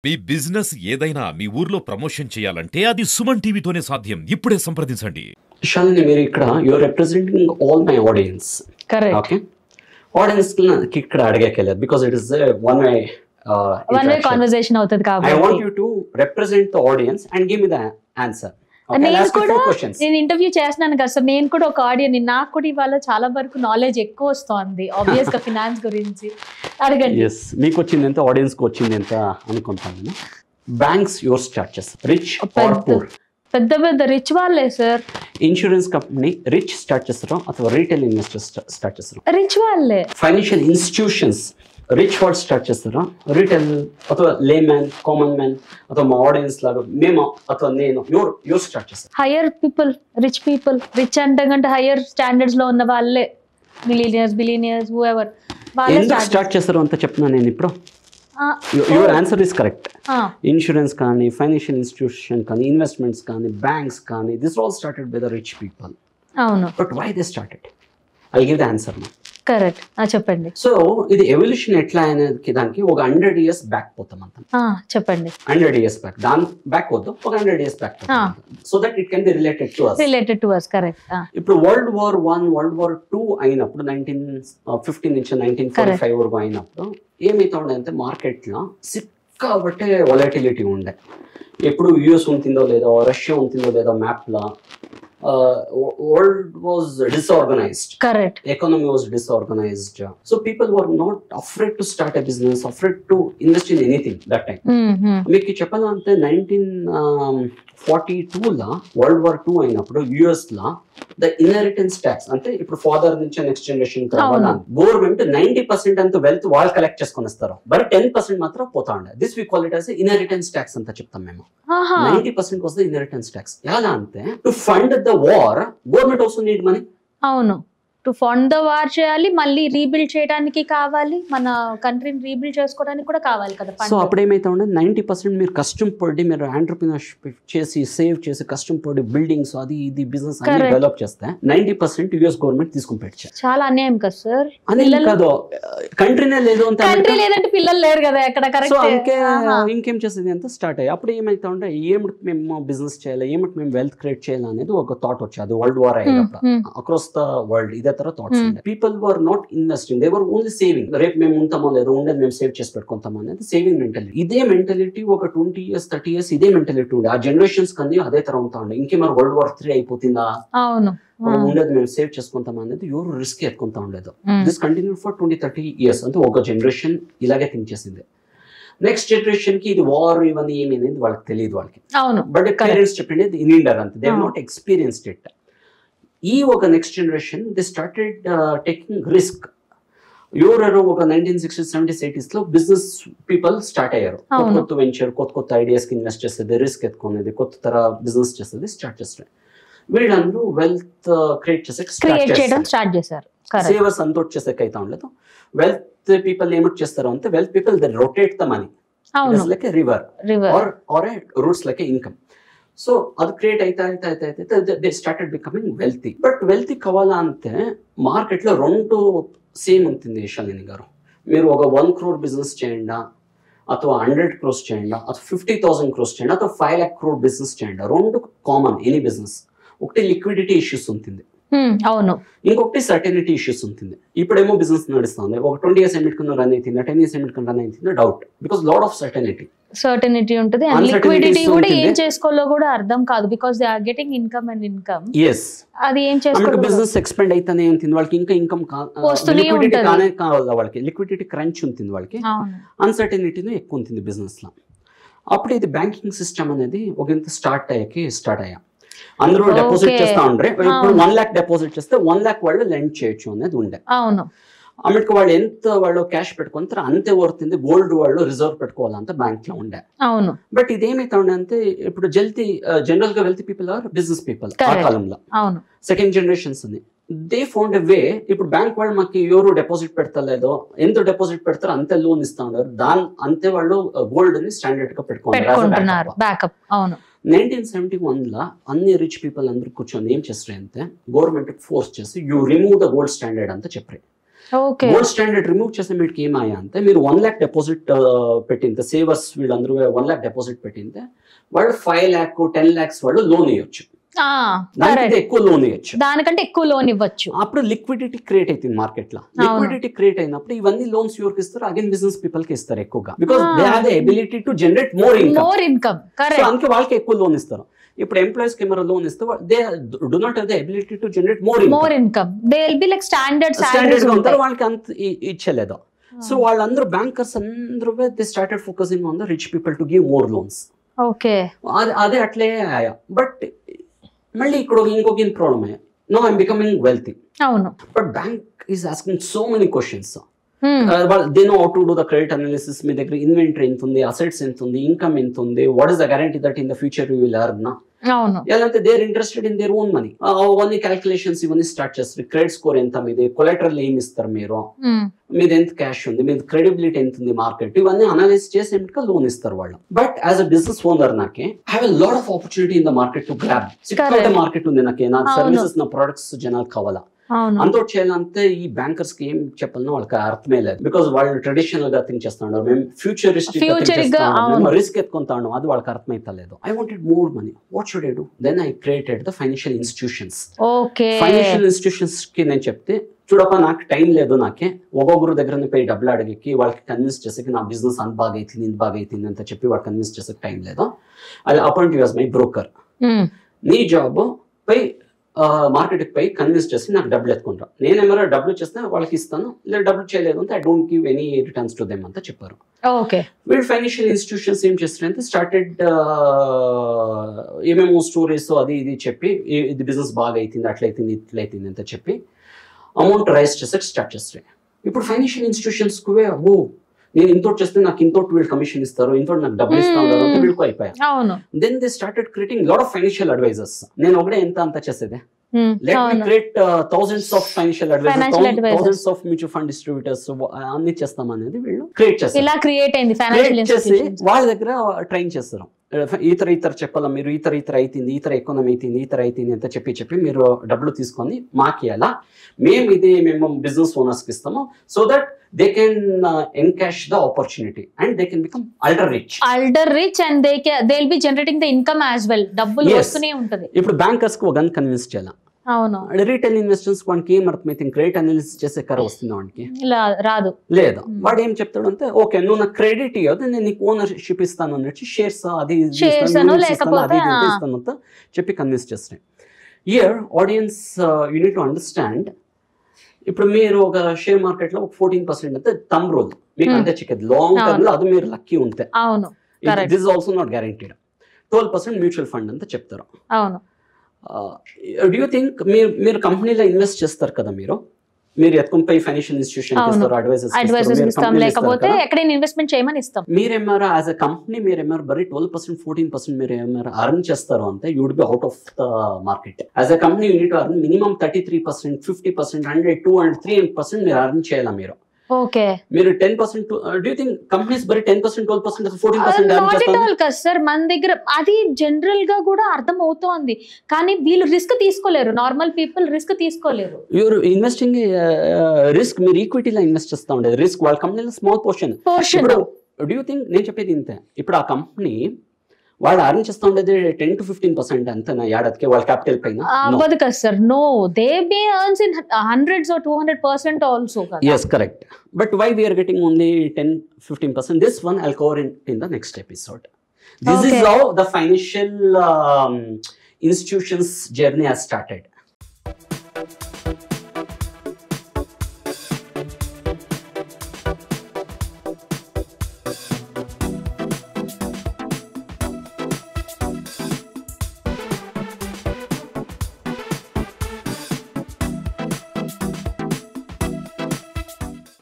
మీ business ఏదైనా మీ ఊర్లో promotion చేయాలంటే అది సుమన్ టీవీతోనే సాధ్యం. ఇప్పుడే సంప్రదించండి. శాలిని, మీరు ఇక్కడ you are representing all my audience. Correct. Okay, audience కి ఇక్కడ అడగకెళ్ళదు because it is one way conversation అవుతుంది కాబట్టి I want you to represent the audience and give me the answer. నేను ఇంటర్వ్యూ చేస్తున్నాను కదా సార్, నేను కూడా ఒక ఆడియన్, నాకు కూడా ఇవాళ చాలా వరకు నాలెడ్జ్ ఎక్కువ వస్తుంది ఆబ్వియస్ గా ఫినాన్స్ గురించి. అడగండి. yes, మీకు వచ్చింది ఎంత, ఆడియన్స్ కి వచ్చింది ఎంత అనుకుంటాను. Banks your starches rich or poor? పెద్ద పెద్ద రిచ్ వాళ్ళే sir. Insurance company rich start చేస్తారో అథవా రీటైల్ ఇన్వెస్టర్స్ స్టార్ట్ చేస్తారో? రిచ్ వాళ్ళే. ఫైనాన్షియల్ ఇన్స్టిట్యూషన్స్ రిచ్ వాళ్ళు స్టార్ట్ చేస్తారా, రీటైల్ అథవా లే మ్యాన్, కామన్ మ్యాన్ అథవా మా ఆడియన్స్ లాగా మేము అథవా నేను యువర్ స్టార్ట్ చేస్తాను? Higher people, rich people. Rich అంటే హైయర్ స్టాండర్డ్స్ లో ఉన్న వాళ్ళే, మిలియనియర్స్, బిలియనియర్స్, హూఎవర్ వాళ్ళే స్టార్ట్ చేస్తారు అంత చెప్తున్నా నేను ఇప్పుడు. Your answer is correct. Insurance కానీ, ఫైనాన్షియల్ ఇన్స్టిట్యూషన్ కానీ, ఇన్వెస్ట్మెంట్స్ కానీ, బ్యాంక్స్ కానీ, this all started by the rich people. అవును. But why they started? I give the answer now. Correct. చెప్పండి. సో ఇది ఎవల్యూషన్ ఎట్లా అనేది దానికి ఒక 100 years బ్యాక్ పోతాం అంత. చెప్పండి. 100 years బ్యాక్, దాని బ్యాక్ వద్దు, ఒక 100 years back, so that it can be related to us. Correct. ఇప్పుడు World War I, World War II అయినప్పుడు 1915 నుంచి 1945 వరకు అయినప్పుడు ఏమైతే ఉండే అంటే మార్కెట్ లో సిక్కాబట్టే వొలటిలిటీ ఉండే. ఎప్పుడు యుఎస్ ఉంటుందో లేదో, రష్యా ఉంటుందో లేదో map law, world was disorganized. Correct. Economy was disorganized. So people were not afraid to start a business, afraid to invest in anything that time. మీకు చెప్పాలంటే 1942 లా వరల్డ్ వార్ II అయినప్పుడు US law the inheritance tax అంటే ఇప్పుడు father నుంచి next generation government 90% అంత wealth వాళ్ళు collect చేసుకొని ఇస్తారు, బట్ 10% మాత్రం పోతా ఉండే. This we call it as inheritance tax అంతా చెప్తాం మేము. 90% వాస్ ద ఇన్హెరిటెన్స్ ట్యాక్స్. ఎలా అంటే to fund the war government also need money. అవును, టు ఫండ్ ద వార్ చేయాలి, మళ్ళీ రీబిల్డ్ చేయడానికి కావాలి, మన కంట్రీని రీబిల్డ్ చేసుకోవడానికి కూడా కావాలి కదా. సో అప్పుడు ఏమైతే ఉండే 90% మీరు కష్టం పడి, మీరు ఎంటర్‌ప్రెన్యూర్‌షిప్ చేసి సేవ్ చేసి కష్టం పడి బిల్డింగ్స్ అది ఇది బిజినెస్ అన్ని డెవలప్ చేస్తే 90% యుఎస్ గవర్నమెంట్ తీసుకొని పెట్టారు. చాలా అన్యాయం కదా సార్. అన్యాయం కాదు, కంట్రీనే లేదు అంటే, కంట్రీ లేదంటే పిల్లలు లేరు కదా ఎక్కడ. కరెక్ట్. సో ఇంకేం చేసేది అంతా స్టార్ట్ అయ్యి అప్పుడు ఏమైతే ఉంటే ఏమిటి మేము బిజినెస్ చేయాలి, ఏమిటి మేము వెల్త్ క్రియేట్ చేయాలి అనేది ఒక థాట్ వచ్చేది. అది వరల్డ్ వార్ అయ్యేటప్పుడు అక్రాస్ ద వరల్డ్ ఇదే థాట్స్ ఉండే. People were not investing, they were only saving. రేపు మేము ఉంటామో లేదో, ఉండేది మేము సేవ్ చేసి పెట్టుకుంటామో అనేది సేవింగ్ మెంటాలిటీ. ఇదే మెంటాలిటీ ఒక 20 years 30 years ఇదే మెంటాలిటీ ఉండే. ఆ జనరేషన్స్ కన్నీ అదే తరం ఉంటా ఉండే. ఇంకేమైనా World War III అయిపోతుందా, అవును ఉండేది మేము సేవ్ చేసుకుంటాం అనేది ఎవరు రిస్క్ ఎత్తుకుంటా ఉండేది. This continue for 20-30 years. అంటే ఒక జనరేషన్ ఇలాగే థింక్ చేసింది. నెక్స్ట్ జనరేషన్ కి ఇది వార్ ఇవన్నీ ఏమి అనేది వాళ్ళకి తెలియదు వాళ్ళకి. బట్ పేరెంట్స్ చెప్పింది ఇన్ ఇండియర్ అంతే, దే నాట్ ఎక్స్పీరియన్స్డ్ ఇట్. ఈ ఒక next generation they started taking risk. ఎవరెవరో ఒక 1960s 70s 80s లో బిజినెస్ పీపుల్ స్టార్ట్ అయ్యారు. కొత్త వెంచర్, కొత్త ఐడియాస్ కి ఇన్వెస్ట్ చేసేది, రిస్క్ ఎత్తుకునేది, కొత్త తర బిజినెస్ చేసేది స్టార్ట్ చేస్తారు. వీళ్ళందరూ వెల్త్ క్రియేట్ చేసేకి స్టార్ట్ చేశారు. సేవర్స్ అంతా వచ్చేసాక అయితే ఉండలేదు. వెల్త్ పీపుల్ ఏమిటి చేస్తారు అంటే, wealth people they rotate the money like a river or a roots like a income. So అది క్రియేట్ అయితే they started becoming wealthy. But wealthy కావాలా అంటే మార్కెట్ లో రెండు సేమ్ ఉంటుంది. శాలిని గారు, మీరు ఒక 1 crore బిజినెస్ చేయండి, అథవా 100 crores చేయండి, అథవా 50,000 crores చేయండి, అథవా 5 lakh crore బిజినెస్ చేయండి, రెండు కామన్ ఎనీ బిజినెస్. ఒకటి లిక్విడిటీ ఇష్యూస్ ఉంటుంది, అవును, ఇంకొకటి సర్టెనిటీ ఇష్యూస్ ఉంటుంది. ఇప్పుడేమో బిజినెస్ నడుస్తుంది, ఒక 20 years ఎమిట్కున్న రన్ అవుతుంది, 10 years ఎమిట్కున్న రన్ అవుతుంది, doubt. Because lot of certainty ఉంటుంది, అండ్ లిక్విడిటీ కూడా ఏం చేసుకోవాలో కూడా అర్థం కాదు. Because they are getting income and income. yes, అది ఏం చేసుకోవాలి, బిజినెస్ ఎక్స్పెండ్ అయితేనే ఉంటుంది వాళ్ళకి, ఇంకా ఇన్కమ్ కావాలి వాళ్ళకి, లిక్విడిటీ క్రంచ్ ఉంటుంది వాళ్ళకి, అన్సర్టెనిటీనే ఎక్కువ ఉంటుంది బిజినెస్ లో. అప్పుడు ఇది బ్యాంకింగ్ సిస్టమ్ అనేది ఒక ఇంత స్టార్ట్ అయ్యా అందరూ డిపాజిట్ చేస్తా ఉండ్రే. ఇప్పుడు 1 lakh డిపాజిట్ చేస్తే 1 lakh వాళ్ళు లెండ్ చేయొచ్చు అనేది ఉండే. అవును, అమెరికా వాళ్ళు ఎంత వాళ్ళు క్యాష్ పెట్టుకుంటారో అంతే వర్తుంది. గోల్డ్ వాళ్ళు రిజర్వ్ పెట్టుకోవాలంటే బ్యాంక్ లో ఉండే. అవును, బట్ ఇదేమైతే ఉండే అంటే ఇప్పుడు జనరల్ గా wealthy people or business people ఆ కాలంలో. అవును, సెకండ్ జనరేషన్స్ అని దే ఫౌండ్ ఎ వే. ఇప్పుడు బ్యాంక్ వాళ్ళు మాకు ఎవరు డిపాజిట్ పెడతలేదో, ఎంత డిపాజిట్ పెడతారో అంతే లోన్ ఇస్తా ఉన్నారు, అంతే వాళ్ళు గోల్డ్ ని స్టాండర్డ్ గా పెట్టుకుంటున్నారు బ్యాకప్. అవును, 1971 లా అన్ని రిచ్ పీపుల్ అందరూ కూర్చొని ఏం చేస్తారు అంటే గవర్నమెంట్ ఫోర్స్ చేసి you remove the gold standard అంతా చెప్పారు. ఓకే గోల్డ్ స్టాండర్డ్ రిమూవ్ చేస్తే మీకు ఏమాయా అంటే మీరు 1 lakh డిపాజిట్ పెట్టింటే సేవర్స్ వీళ్ళందరూ 1 lakh డిపాజిట్ పెట్టింటే వాళ్ళు 5 lakh 10 lakhs వాళ్ళు లోన్ ఇవ్వచ్చు, దానికంటే ఎక్కువ లోన్ ఇవ్వచ్చు, దానికంటే ఎక్కువ లోన్ ఇవ్వచ్చు. అప్పుడు లిక్విడిటీ క్రియేట్ అవుతుంది మార్కెట్ లో. లిక్విడిటీ క్రియేట్ అయినప్పుడు ఇవన్నీ లోన్స్ ఎవరికి ఇస్తారు, అగైన్ బిజినెస్ పీపుల్ కి ఇస్తారు ఎక్కువగా, because they have the ability to generate more income. Correct. అందుకే వాళ్ళకి ఎక్కువ లోన్ ఇస్తారు. ఇప్పుడు ఎంప్లాయీస్ కి ఏమైనా లోన్ ఇస్తే they do not have the ability to generate more income. They will be like standard ఉంటారు, వాళ్ళకి అంత ఇచ్చలేదు. సో వాళ్ళందరూ బ్యాంకర్స్ అందరూ they started focusing on the rich people to give more loans. Okay, అదే అట్లే ఆయా. బట్ మళ్ళీ ఇక్కడ ఇంకొక ప్రాబ్లమ్ అయ్యా, నో ఐఎమ్ బికమింగ్ వెల్తీ. అవును. But bank is asking so many questions. They know how to do the credit analysis. మీ దగ్గర ఇన్వెంటరీ ఎంత ఉంది, అసెట్స్ ఎంత ఉంది, ఇన్కమ్ ఎంత ఉంది, what is the guarantee that in the future you will earn. ఎలా అంటే they are interested in their own money. అవన్నీ క్యాల్కులేషన్స్ ఇవన్నీ స్టార్ట్ చేస్తారు. క్రెడిట్ స్కోర్ ఎంత, మీది కొలెటరల్ ఏమి ఇస్తారు, మీరు మీది ఎంత క్యాష్ ఉంది, మీది క్రెడిబిలిటీ ఎంత ఉంది మార్కెట్, ఇవన్నీ అనలైజ్ చేసి లోన్ ఇస్తారు వాళ్ళు. But as a business owner నాకే have a lot of opportunity in the market to grab. Market ఉంది నాకే, నా సర్వీసెస్ నా ప్రొడక్ట్స్ జనాలు కావాలా. అంతో చేయాలంటే ఈ బ్యాంకర్స్ కి ఏం చెప్పాలనో వాళ్ళకి అర్థమే లేదు. బికాస్ వాళ్ళు ట్రెడిషనల్ గా థింక్ చేస్తున్నారు, మేము ఫ్యూచరిస్టిక్ రిస్క్ ఎత్తుకుంటాను, అది వాళ్ళకి అర్థమైతలేదు. I wanted more money, what should I do? Then I created the financial institutions. Financial institutions కి నేను చెప్తే, చూడప్ప నాకు టైం లేదు, నాకే ఒక్కొక్కరు దగ్గర పోయి డబ్బులు అడిగి వాళ్ళకి కన్విన్స్ చేసేకి నా బిజినెస్ అంత బాగా అవుతుంది, ఇంత బాగా అవుతుంది ಅಂತ చెప్పి వాళ్ళు కన్విన్స్ చేసేకి టైం లేదు. అది appoint you as my broker. నీ జాబ్ పై మార్కెట్ పై కన్విన్స్ చేసి నాకు డబ్బులు ఎత్తుకుంటా. నేను ఏమైనా డబ్బులు చేస్తే వాళ్ళకి ఇస్తాను, లేదా డబ్బులు చేయలేదు అంటే I don't give any returns to them అంతా చెప్పారు. వీళ్ళు ఫైనాన్షియల్ ఇన్స్టిట్యూషన్స్ ఏం చేస్తారంటే స్టార్టెడ్ ఏమేమో స్టోరీస్ అది ఇది చెప్పి, ఇది బిజినెస్ బాగా అవుతుంది, అట్లయితుంది ఇట్లయితుంది అంత చెప్పి అమౌంట్ రైజ్ చేసే స్టార్ట్ చేస్తాయి. ఇప్పుడు ఫైనాన్షియల్ ఇన్స్టిట్యూషన్స్ కు నేను ఇంతోటి చేస్తే నాకు ఇంతోటి వీళ్ళు కమిషన్ ఇస్తారు, ఇంతోటి నాకు డబ్బులు ఇస్తారు అంటే వీళ్ళకి అయిపోయాయి. Then they started creating lot of financial advisors. నేను ఒకటే ఎంత అంత చేసేదే. Let me create thousands of financial advisors, thousands of mutual fund distributors అన్ని చేస్తాం అనేది వీళ్ళు క్రియేట్ చేస్తారు. ఇలా క్రియేట్ అయింది ఫైనాన్షియల్ ఇన్స్టిట్యూషన్స్. వాళ్ళ దగ్గర ట్రైన్ చేస్తారు, ఈతర చెప్పాలా, మీరు ఈతర అవుతుంది, ఈతర ఎకానమీ అవుతుంది, ఈతర అవుతుంది ಅಂತ చెప్పి మీరు డబ్బులు తీసుకొని మాకియాలా, మేము బిజినెస్ ఓనర్స్ కి ఇస్తాము, so that they can encash the opportunity and they can become ultra rich and they'll be generating the income as well. డబ్బులు వస్తూనే ఉంటది. ఇప్పుడు బ్యాంకర్స్ కు ఒక కన్విన్స్ చేయాలి. అవును. రిటైల్ ఇన్వెస్టర్స్ వానికి ఏం అర్థమైతే క్రెడిట్ అనాలిసిస్ చేసే కర వస్తుంది వానికి రాదు లేదు. వాడు ఏం చెప్తాడు అంటే, ఓకే నువ్వు నాకు క్రెడిట్ ఇవ్వదు, నేను నీకు ఓనర్షిప్ ఇస్తాను అన్నట్టు షేర్స్ అది ఇస్తాను చెప్పి కన్విన్స్ చేస్తాయి. Here audience you need to understand. ఇప్పుడు మీరు ఒక షేర్ మార్కెట్ లో 14% అంటే థంబ్ రూల్, మీకు అంతే చిక్కదు. లాంగ్ టర్మ్ లో అది మీరు లక్కీ ఉంటే, this is also not guaranteed. 12% mutual fund అంతా చెప్తారు. డూ యూ థింక్ మీరు కంపెనీలో ఇన్వెస్ట్ చేస్తారు కదా, మీరు ఎత్తుకుని ఫైనాన్షియల్ ఇన్స్టిట్యూషన్ లేకపోతే ఎక్కడైనా ఇన్వెస్ట్మెంట్ చేయమని ఇస్తాం. మీరేమారా యాజ్ అ కంపెనీ మీరేమారా బరీ 12% 14% మీరు ఏమైనా అర్న్ చేస్తారు అంటే you would be out of the market. As a company you need to earn minimum 33%, 50%, 100, 200, 300% మీరు అర్న్ చేయాలి. మీరు 10%, డూ యూ థింక్ కంపెనీస్ బరీ 10%, 12%, 14% అర్న్ చేస్తారు కదా సార్? మన దగ్గర అది జనరల్ గా కూడా అర్థం అవుతోంది, కానీ వీళ్ళు రిస్క్ తీసుకోలేరు. నార్మల్ పీపుల్ రిస్క్ తీసుకోలేరు. యూర్ ఇన్వెస్టింగ్ రిస్క్, మీరు ఈక్విటీలో ఇన్వెస్ట్ చేస్తా ఉండేది రిస్క్, వాళ్ళ కంపెనీలో స్మాల్ పోర్షన్. ఇప్పుడు డూ యూ థింక్, నేను చెప్పేది ఇంతే, ఇప్పుడు ఆ కంపెనీ వాళ్ళు అర్న్ చేస్తా ఉండేది 10 to 15% అంతేనా ఏడాదికి వాళ్ళ క్యాపిటల్ పైన? అవ్వదు కదా sir. No, they may earns in hundreds or 200% also. yes, correct. But why we are getting only 10-15%? This one I'll cover in the next episode. This is how the financial institutions journey has started.